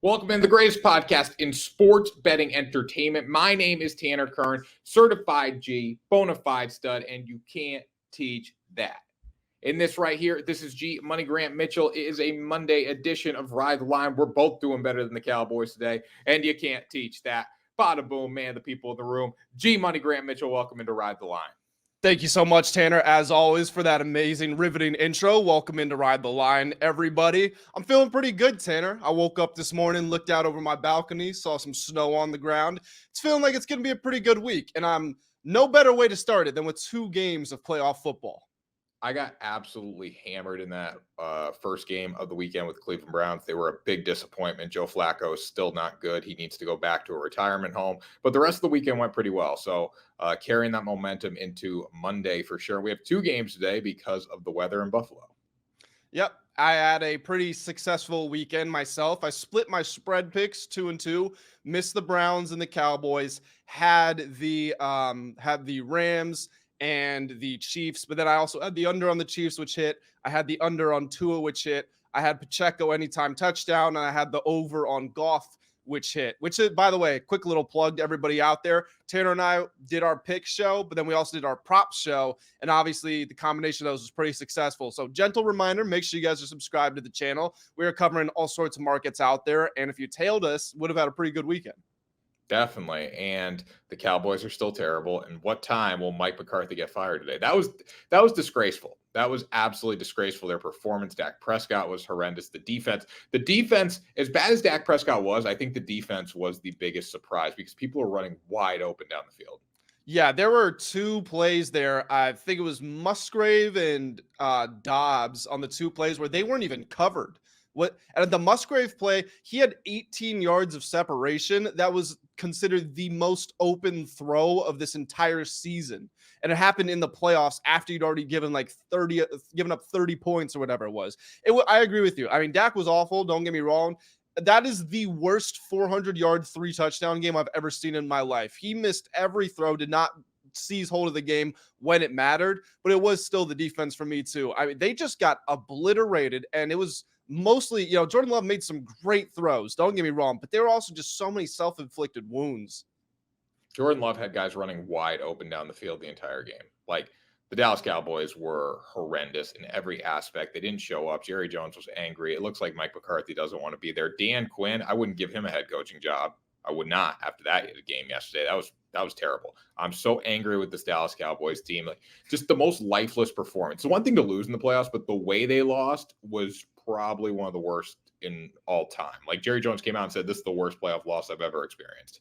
Welcome to the greatest podcast in sports betting entertainment. My name is Tanner Kern, certified G, bona fide stud, and you can't teach that. In this right here, this is G Money Grant Mitchell. It is a Monday edition of Ride the Line. We're both doing better than the Cowboys today, and you can't teach that. Bada boom, man, the people in the room. G Money Grant Mitchell, welcome into Ride the Line. Thank you so much, Tanner, as always, for that amazing, riveting intro. Welcome into Ride the Line, everybody. I'm feeling pretty good, Tanner. I woke up this morning, looked out over my balcony, saw some snow on the ground. It's feeling like it's going to be a pretty good week, and I'm no better way to start it than with 2 games of playoff football. I got absolutely hammered in that first game of the weekend with the Cleveland Browns. They were a big disappointment. Joe Flacco is still not good. He needs to go back to a retirement home. But the rest of the weekend went pretty well. So carrying that momentum into Monday for sure. We have 2 games today because of the weather in Buffalo. Yep. I had a pretty successful weekend myself. I split my spread picks 2-2, missed the Browns and the Cowboys, had the Rams and the Chiefs, but then I also had the under on the Chiefs, which hit. I had the under on Tua, which hit. I had Pacheco anytime touchdown, and I had the over on Goff, which hit. Which is, by the way, quick little plug to everybody out there. Tanner and I did our pick show, but then we also did our props show, and obviously the combination of those was pretty successful. So gentle reminder, make sure you guys are subscribed to the channel. We are covering all sorts of markets out there, and if you tailed us, would have had a pretty good weekend. Definitely. And the Cowboys are still terrible. And what time will Mike McCarthy get fired today? That was disgraceful. That was absolutely disgraceful. Their performance, Dak Prescott was horrendous. The defense, as bad as Dak Prescott was, I think the defense was the biggest surprise because people are running wide open down the field. Yeah, there were 2 plays there. I think it was Musgrave and Dobbs on the 2 plays where they weren't even covered. And the Musgrave play, he had 18 yards of separation. That was considered the most open throw of this entire season. And it happened in the playoffs after you'd already given up 30 points or whatever it was. I agree with you. I mean, Dak was awful. Don't get me wrong. That is the worst 400-yard 3-touchdown game I've ever seen in my life. He missed every throw, did not seize hold of the game when it mattered, but it was still the defense for me too. I mean, they just got obliterated, and it was mostly, Jordan Love made some great throws, don't get me wrong, but there were also just so many self-inflicted wounds. Jordan Love had guys running wide open down the field the entire game. Like, the Dallas Cowboys were horrendous in every aspect. They didn't show up. Jerry Jones was angry. It looks like Mike McCarthy doesn't want to be there. Dan Quinn, I wouldn't give him a head coaching job. I would not after that game yesterday. That was terrible. I'm so angry with this Dallas Cowboys team. Like, just the most lifeless performance. It's one thing to lose in the playoffs, but the way they lost was probably one of the worst in all time. Like, Jerry Jones came out and said, this is the worst playoff loss I've ever experienced.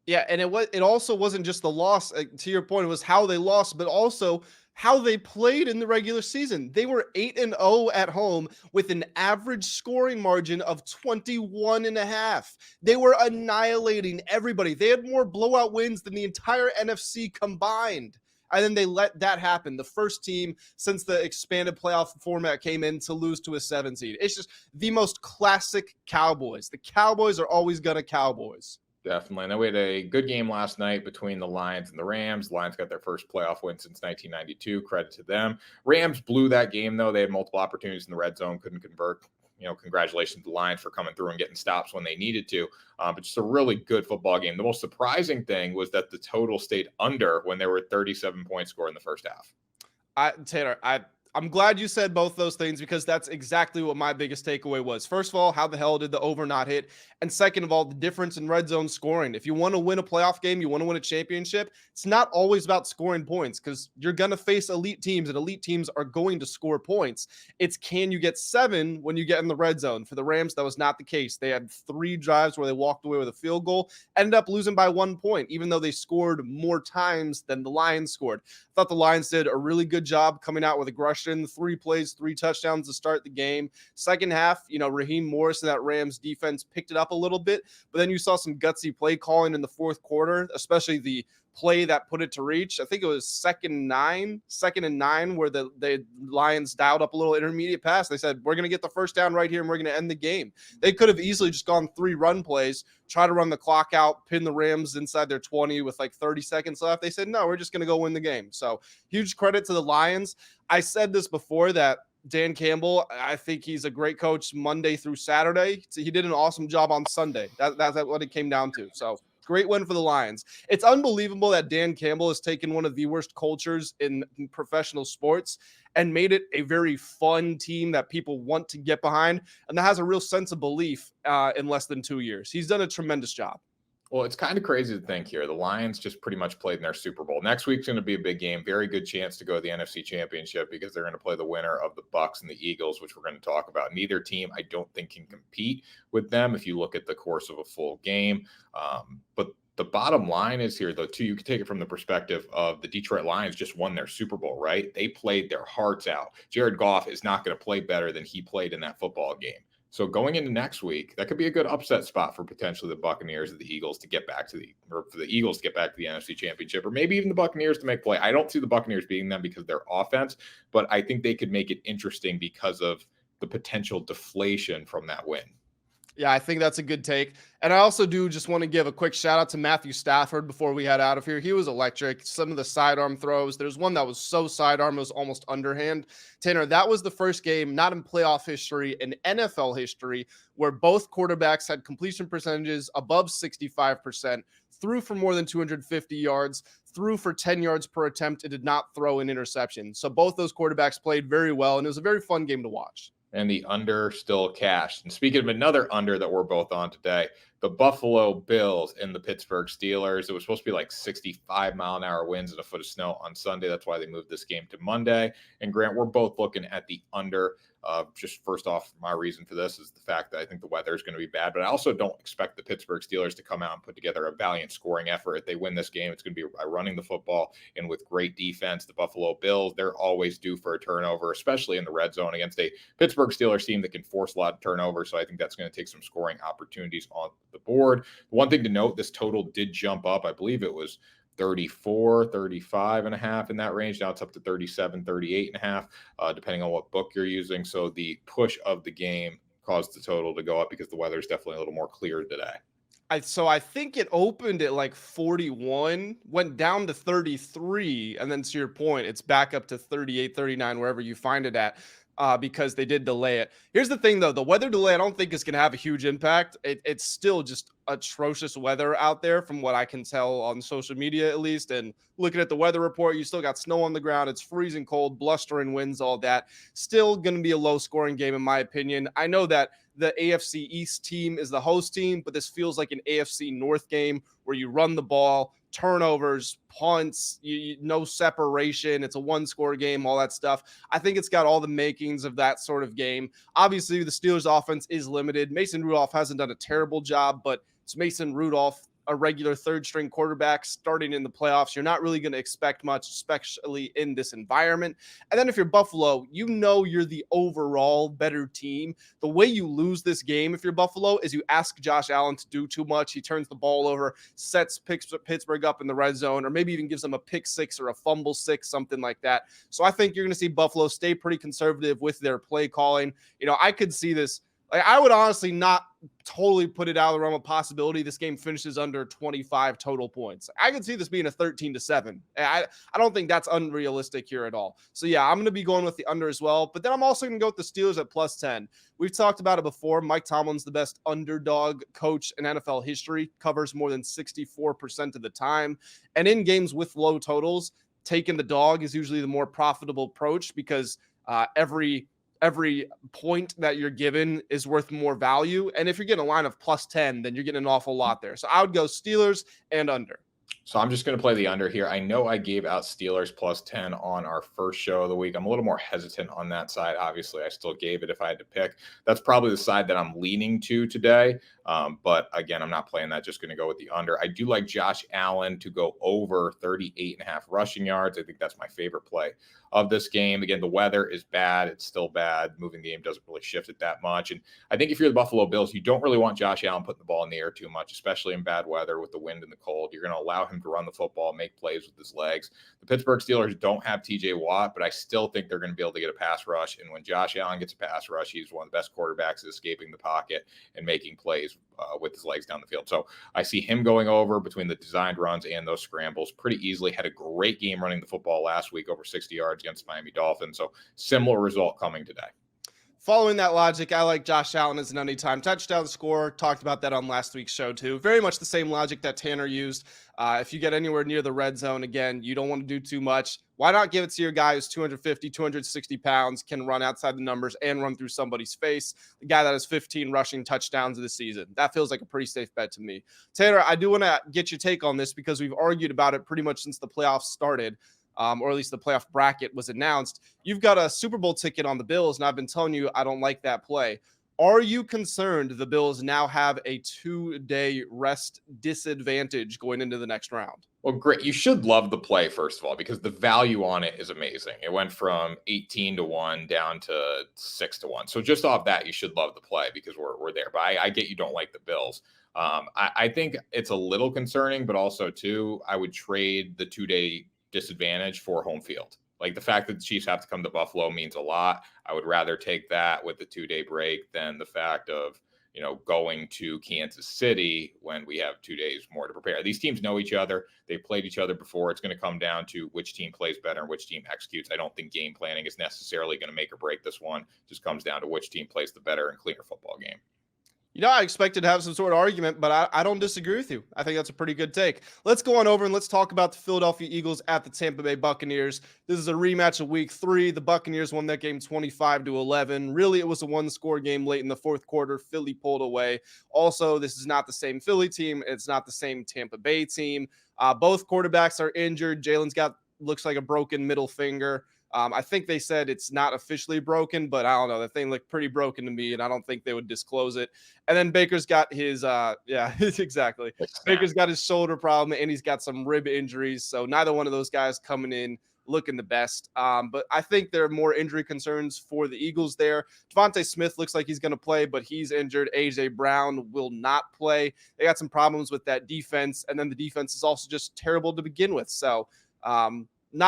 Yeah, and it also wasn't just the loss, to your point, it was how they lost, but also how they played in the regular season. They were 8-0 at home with an average scoring margin of 21.5. They were annihilating everybody. They had more blowout wins than the entire NFC combined. And then they let that happen. The first team since the expanded playoff format came in to lose to a 7 seed. It's just the most classic Cowboys. The Cowboys are always gonna Cowboys. Definitely. And then we had a good game last night between the Lions and the Rams. The Lions got their first playoff win since 1992. Credit to them. Rams blew that game, though. They had multiple opportunities in the red zone, couldn't convert. Congratulations to the Lions for coming through and getting stops when they needed to. But just a really good football game. The most surprising thing was that the total stayed under when there were 37 points scored in the first half. Tanner, I'm glad you said both those things because that's exactly what my biggest takeaway was. First of all, how the hell did the over not hit? And second of all, the difference in red zone scoring. If you want to win a playoff game, you want to win a championship, it's not always about scoring points because you're going to face elite teams, and elite teams are going to score points. It's can you get 7 when you get in the red zone? For the Rams, that was not the case. They had 3 drives where they walked away with a field goal, ended up losing by 1 point, even though they scored more times than the Lions scored. I thought the Lions did a really good job coming out with aggression. 3 plays, 3 touchdowns to start the game. Second half, Raheem Morris and that Rams defense picked it up a little bit, but then you saw some gutsy play calling in the fourth quarter, especially the play that put it to reach. I think it was second and nine, where the Lions dialed up a little intermediate pass. They said, we're going to get the first down right here and we're going to end the game. They could have easily just gone 3 run plays, try to run the clock out, pin the Rams inside their 20 with like 30 seconds left. They said, no, we're just going to go win the game. So huge credit to the Lions. I said this before that Dan Campbell, I think he's a great coach Monday through Saturday. So he did an awesome job on Sunday. That's what it came down to. So great win for the Lions. It's unbelievable that Dan Campbell has taken one of the worst cultures in professional sports and made it a very fun team that people want to get behind and that has a real sense of belief in less than 2 years. He's done a tremendous job. Well, it's kind of crazy to think here. The Lions just pretty much played in their Super Bowl. Next week's going to be a big game. Very good chance to go to the NFC Championship because they're going to play the winner of the Bucs and the Eagles, which we're going to talk about. Neither team, I don't think, can compete with them if you look at the course of a full game. But the bottom line is here, though, too, you can take it from the perspective of the Detroit Lions just won their Super Bowl, right? They played their hearts out. Jared Goff is not going to play better than he played in that football game. So going into next week, that could be a good upset spot for potentially the Buccaneers or the Eagles to get back to or for the Eagles to get back to the NFC Championship, or maybe even the Buccaneers to make play. I don't see the Buccaneers beating them because of their offense, but I think they could make it interesting because of the potential deflation from that win. Yeah, I think that's a good take. And I also do just want to give a quick shout out to Matthew Stafford before we head out of here. He was electric. Some of the sidearm throws. There's one that was so sidearm, it was almost underhand. Tanner, that was the first game, not in playoff history, in NFL history, where both quarterbacks had completion percentages above 65%, threw for more than 250 yards, threw for 10 yards per attempt, and did not throw an interception. So both those quarterbacks played very well, and it was a very fun game to watch. And the under still cashed. And speaking of another under that we're both on today, the Buffalo Bills and the Pittsburgh Steelers. It was supposed to be like 65-mile-an-hour winds and a foot of snow on Sunday. That's why they moved this game to Monday. And Grant, we're both looking at the under. Just first off, my reason for this is the fact that I think the weather is going to be bad, but I also don't expect the Pittsburgh Steelers to come out and put together a valiant scoring effort. If they win this game, it's going to be by running the football and with great defense. The Buffalo Bills, they're always due for a turnover, especially in the red zone against a Pittsburgh Steelers team that can force a lot of turnovers. So I think that's going to take some scoring opportunities on the board. One thing to note, this total did jump up. I believe it was 34, 35 and a half in that range. Now it's up to 37, 38 and a half, depending on what book you're using. So the push of the game caused the total to go up because the weather is definitely a little more clear today. So I think it opened at like 41, went down to 33, and then to your point, it's back up to 38, 39, wherever you find it at. Because they did delay it. Here's the thing, though. The weather delay, I don't think is going to have a huge impact. It's still just atrocious weather out there from what I can tell on social media, at least. And looking at the weather report, you still got snow on the ground. It's freezing cold, blustering winds, all that. Still going to be a low-scoring game, in my opinion. I know that the AFC East team is the host team, but this feels like an AFC North game where you run the ball, turnovers, punts, no separation. It's a one-score game, all that stuff. I think it's got all the makings of that sort of game. Obviously, the Steelers' offense is limited. Mason Rudolph hasn't done a terrible job, but it's Mason Rudolph, a regular third-string quarterback starting in the playoffs. You're not really going to expect much, especially in this environment. And then if you're Buffalo, you know you're the overall better team. The way you lose this game if you're Buffalo is you ask Josh Allen to do too much. He turns the ball over, sets Pittsburgh up in the red zone, or maybe even gives them a pick six or a fumble six, something like that. So I think you're going to see Buffalo stay pretty conservative with their play calling. I could see this. I would honestly not totally put it out of the realm of possibility this game finishes under 25 total points. I could see this being a 13-7. I don't think that's unrealistic here at all. So yeah, I'm going to be going with the under as well, but then I'm also going to go with the Steelers at +10. We've talked about it before. Mike Tomlin's the best underdog coach in NFL history, covers more than 64% of the time. And in games with low totals, taking the dog is usually the more profitable approach because every point that you're given is worth more value. And if you're getting a line of +10, then you're getting an awful lot there. So I would go Steelers and under. So I'm just going to play the under here. I know I gave out Steelers +10 on our first show of the week. I'm a little more hesitant on that side. Obviously, I still gave it if I had to pick. That's probably the side that I'm leaning to today. But again, I'm not playing that. Just going to go with the under. I do like Josh Allen to go over 38.5 rushing yards. I think that's my favorite play of this game. Again, the weather is bad. It's still bad. Moving the game doesn't really shift it that much. And I think if you're the Buffalo Bills, you don't really want Josh Allen putting the ball in the air too much, especially in bad weather with the wind and the cold. You're going to allow him him to run the football, make plays with his legs. The Pittsburgh Steelers don't have TJ Watt, but I still think they're going to be able to get a pass rush. And when Josh Allen gets a pass rush, he's one of the best quarterbacks at escaping the pocket and making plays with his legs down the field. So I see him going over between the designed runs and those scrambles pretty easily. Had a great game running the football last week, over 60 yards against the Miami Dolphins. So similar result coming today. Following that logic, I like Josh Allen as an anytime touchdown scorer. Talked about that on last week's show too. Very much the same logic that Tanner used. If you get anywhere near the red zone, again, you don't want to do too much. Why not give it to your guy who's 250, 260 pounds, can run outside the numbers and run through somebody's face? The guy that has 15 rushing touchdowns this season. That feels like a pretty safe bet to me. Tanner, I do want to get your take on this because we've argued about it pretty much since the playoffs started. Or at least the playoff bracket was announced. You've got a Super Bowl ticket on the Bills, and I've been telling you I don't like that play. Are you concerned the Bills now have a 2-day rest disadvantage going into the next round? Well, great. You should love the play, first of all, because the value on it is amazing. It went from 18-1 down to 6-1. So just off that, you should love the play because we're there. But I get you don't like the Bills. I think it's a little concerning, but also, too, I would trade the 2-day disadvantage for home field. Like the fact that the Chiefs have to come to Buffalo means a lot. I would rather take that with the 2-day break than the fact of, going to Kansas City when we have 2 days more to prepare. These teams know each other. They've played each other before. It's going to come down to which team plays better and which team executes. I don't think game planning is necessarily going to make or break this one. It just comes down to which team plays the better and cleaner football game. I expected to have some sort of argument, but I don't disagree with you. I think that's a pretty good take. Let's go on over and let's talk about the Philadelphia Eagles at the Tampa Bay Buccaneers. This is a rematch of week 3. The Buccaneers won that game 25-11. Really, it was a one-score game late in the fourth quarter. Philly pulled away. Also, this is not the same Philly team. It's not the same Tampa Bay team. Both quarterbacks are injured. Jalen's looks like a broken middle finger. I think they said it's not officially broken, but I don't know. The thing looked pretty broken to me, and I don't think they would disclose it. And then Baker's got his, exactly. Baker's got his shoulder problem, and he's got some rib injuries. So neither one of those guys coming in looking the best. But I think there are more injury concerns for the Eagles there. Devontae Smith looks like he's going to play, but he's injured. A.J. Brown will not play. They got some problems with that defense, and then the defense is also just terrible to begin with. So, we're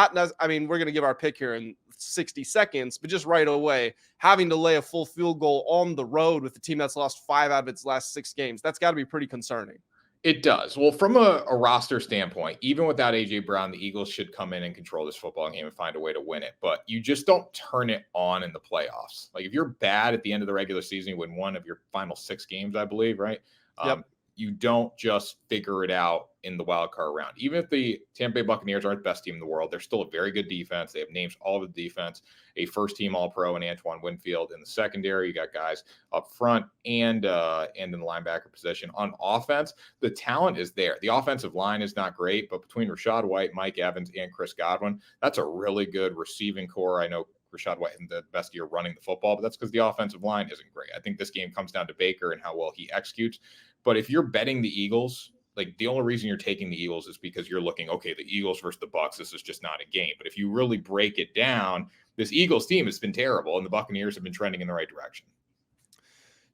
going to give our pick here in 60 seconds, but just right away, having to lay a full field goal on the road with the team that's lost 5 out of its last 6 games, that's got to be pretty concerning. It does. Well, from a roster standpoint, even without A.J. Brown, the Eagles should come in and control this football game and find a way to win it. But you just don't turn it on in the playoffs. Like if you're bad at the end of the regular season, you win one of your final 6 games, I believe, right? Yep. You don't just figure it out in the wild card round. Even if the Tampa Bay Buccaneers aren't the best team in the world, they're still a very good defense. They have names all over the defense, a first-team All-Pro in Antoine Winfield. In the secondary, you got guys up front and in the linebacker position. On offense, the talent is there. The offensive line is not great, but between Rachaad White, Mike Evans, and Chris Godwin, that's a really good receiving core. I know Rachaad White isn't the best year running the football, but that's because the offensive line isn't great. I think this game comes down to Baker and how well he executes. But if you're betting the Eagles, like the only reason you're taking the Eagles is because you're looking, okay, the Eagles versus the Bucs, this is just not a game. But if you really break it down, this Eagles team has been terrible, and the Buccaneers have been trending in the right direction.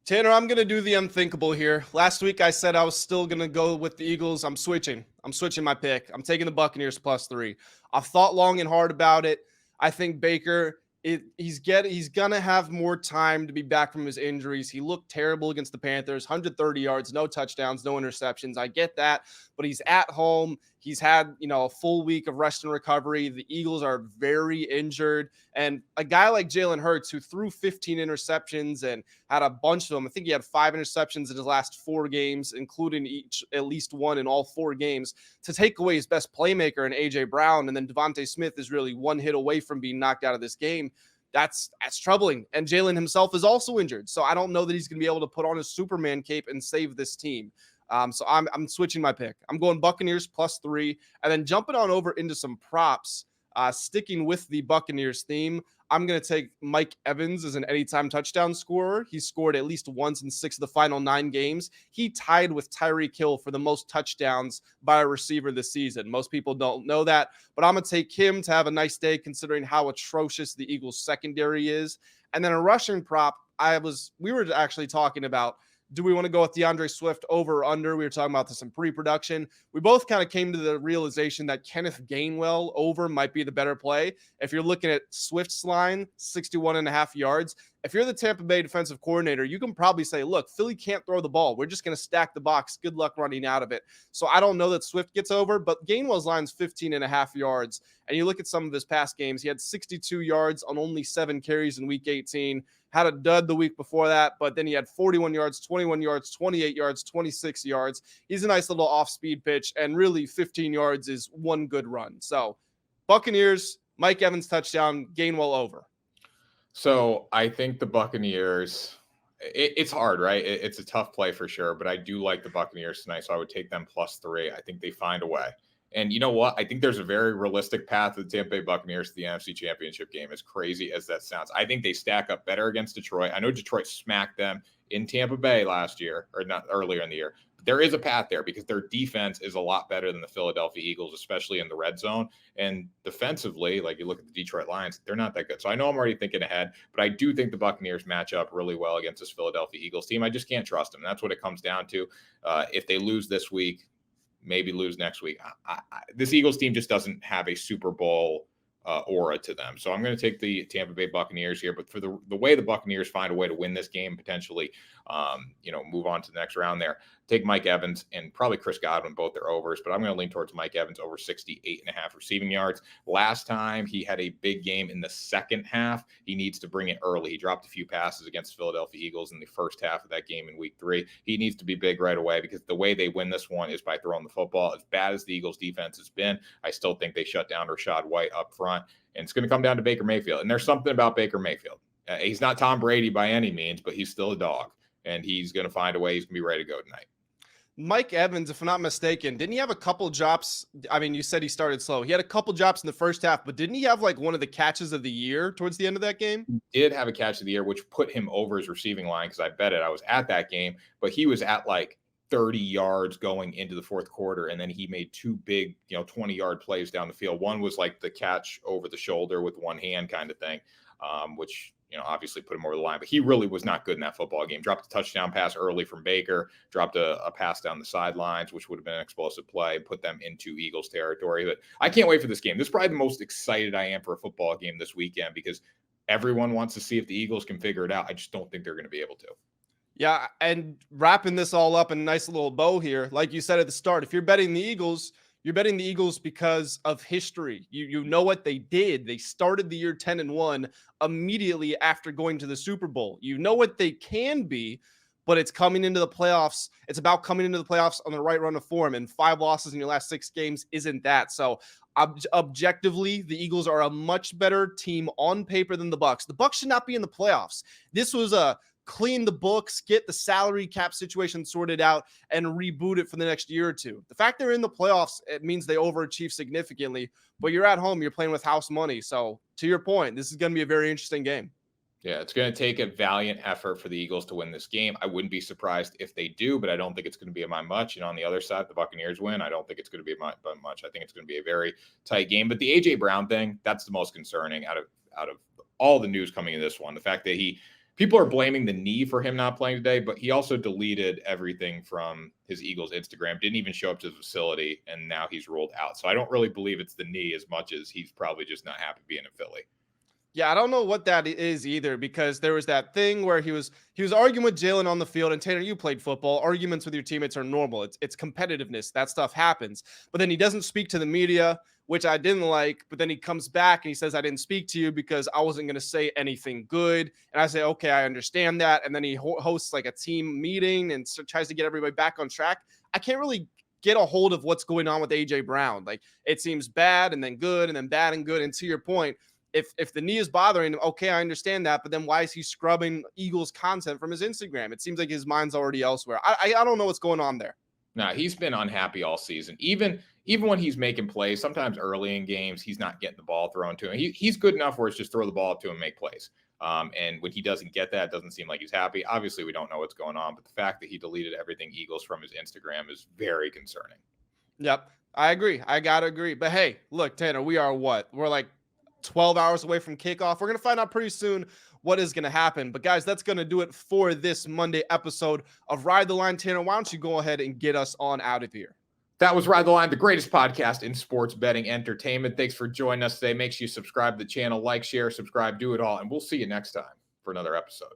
Tanner, I'm going to do the unthinkable here. Last week, I said I was still going to go with the Eagles. I'm switching my pick. I'm taking the Buccaneers +3. I've thought long and hard about it. I think Baker, he's going to have more time to be back from his injuries. He looked terrible against the Panthers, 130 yards, no touchdowns, no interceptions. I get that, but he's at home. He's had, a full week of rest and recovery. The Eagles are very injured. And a guy like Jalen Hurts, who threw 15 interceptions and had a bunch of them, I think he had 5 interceptions in his last 4 games, including at least one in all 4 games, to take away his best playmaker in A.J. Brown. And then Devontae Smith is really one hit away from being knocked out of this game. That's troubling. And Jalen himself is also injured. So I don't know that he's going to be able to put on his Superman cape and save this team. So I'm switching my pick. I'm going Buccaneers +3, and then jumping on over into some props. Sticking with the Buccaneers theme, I'm going to take Mike Evans as an anytime touchdown scorer. He scored at least once in 6 of the final 9 games. He tied with Tyreek Hill for the most touchdowns by a receiver this season. Most people don't know that, but I'm going to take him to have a nice day considering how atrocious the Eagles secondary is. And then a rushing prop, we were actually talking about Do we want to go with DeAndre Swift over or under? We were talking about this in pre-production. We both kind of came to the realization that Kenneth Gainwell over might be the better play. If you're looking at Swift's line, 61.5 yards, if you're the Tampa Bay defensive coordinator, you can probably say, look, Philly can't throw the ball. We're just going to stack the box. Good luck running out of it. So I don't know that Swift gets over, but Gainwell's line's 15.5 yards. And you look at some of his past games, he had 62 yards on only 7 carries in week 18, had a dud the week before that, but then he had 41 yards, 21 yards, 28 yards, 26 yards. He's a nice little off-speed pitch, and really 15 yards is one good run. So Buccaneers, Mike Evans touchdown, Gainwell over. So I think the Buccaneers, it's hard, right? It's a tough play for sure, but I do like the Buccaneers tonight, so I would take them +3. I think they find a way. And you know what? I think there's a very realistic path of the Tampa Bay Buccaneers to the NFC Championship game, as crazy as that sounds. I think they stack up better against Detroit. I know Detroit smacked them in Tampa Bay last year, or not earlier in the year. But there is a path there because their defense is a lot better than the Philadelphia Eagles, especially in the red zone. And defensively, like you look at the Detroit Lions, they're not that good. So I know I'm already thinking ahead, but I do think the Buccaneers match up really well against this Philadelphia Eagles team. I just can't trust them. That's what it comes down to. If they lose this week, maybe lose next week. This Eagles team just doesn't have a Super Bowl aura to them. So I'm going to take the Tampa Bay Buccaneers here. But for the way the Buccaneers find a way to win this game, potentially, move on to the next round there, take Mike Evans and probably Chris Godwin, both their overs. But I'm going to lean towards Mike Evans over 68.5 receiving yards. Last time he had a big game in the second half. He needs to bring it early. He dropped a few passes against Philadelphia Eagles in the first half of that game in week 3. He needs to be big right away because the way they win this one is by throwing the football. As bad as the Eagles defense has been, I still think they shut down Rachaad White up front. And it's going to come down to Baker Mayfield. And there's something about Baker Mayfield. He's not Tom Brady by any means, but he's still a dog. And he's going to find a way. He's going to be ready to go tonight. Mike Evans, if I'm not mistaken, didn't he have a couple drops? I mean, you said he started slow. He had a couple drops in the first half, but didn't he have like one of the catches of the year towards the end of that game? He did have a catch of the year, which put him over his receiving line because I bet it. I was at that game, but he was at like 30 yards going into the fourth quarter. And then he made 2 big, 20-yard plays down the field. One was like the catch over the shoulder with one hand kind of thing, which, obviously put him over the line. But he really was not good in that football game. Dropped a touchdown pass early from Baker, dropped a pass down the sidelines, which would have been an explosive play, and put them into Eagles territory. But I can't wait for this game. This is probably the most excited I am for a football game this weekend because everyone wants to see if the Eagles can figure it out. I just don't think they're going to be able to. Yeah, and wrapping this all up in a nice little bow here, like you said at the start, if you're betting the Eagles, you're betting the Eagles because of history. You know what they did. They started the year 10-1 immediately after going to the Super Bowl. You know what they can be, but it's coming into the playoffs. It's about coming into the playoffs on the right run of form, and 5 losses in your last 6 games isn't that. So objectively, the Eagles are a much better team on paper than the Bucs. The Bucs should not be in the playoffs. This was a clean the books, get the salary cap situation sorted out, and reboot it for the next year or two. The fact they're in the playoffs, it means they overachieve significantly, but you're at home, you're playing with house money. So to your point, this is going to be a very interesting game. Yeah, it's going to take a valiant effort for the Eagles to win this game. I wouldn't be surprised if they do, but I don't think it's going to be by much. And on the other side, the Buccaneers win. I don't think it's going to be by much. I think it's going to be a very tight game. But the A.J. Brown thing, that's the most concerning out of all the news coming in this one. The fact that people are blaming the knee for him not playing today, but he also deleted everything from his Eagles Instagram, didn't even show up to the facility, and now he's ruled out. So I don't really believe it's the knee as much as he's probably just not happy being in Philly. Yeah, I don't know what that is either, because there was that thing where he was arguing with Jalen on the field, and Tanner, you played football. Arguments with your teammates are normal. It's competitiveness. That stuff happens. But then he doesn't speak to the media, which I didn't like. But then he comes back and he says, I didn't speak to you because I wasn't going to say anything good. And I say, okay, I understand that. And then he hosts like a team meeting and tries to get everybody back on track. I can't really get a hold of what's going on with A.J. Brown. Like, it seems bad and then good and then bad and good. And to your point, if the knee is bothering him, okay, I understand that. But then why is he scrubbing Eagles content from his Instagram? It seems like his mind's already elsewhere. I don't know what's going on there. No, he's been unhappy all season. Even when he's making plays, sometimes early in games, he's not getting the ball thrown to him. He's good enough where it's just throw the ball up to him and make plays. And when he doesn't get that, it doesn't seem like he's happy. Obviously, we don't know what's going on, but the fact that he deleted everything Eagles from his Instagram is very concerning. Yep, I agree. I got to agree. But hey, look, Tanner, we are what? We're like 12 hours away from kickoff. We're going to find out pretty soon what is going to happen. But guys, that's going to do it for this Monday episode of Ride the Line. Tanner, why don't you go ahead and get us on out of here? That was Ride the Line, the greatest podcast in sports betting entertainment. Thanks for joining us today. Make sure you subscribe to the channel, like, share, subscribe, do it all. And we'll see you next time for another episode.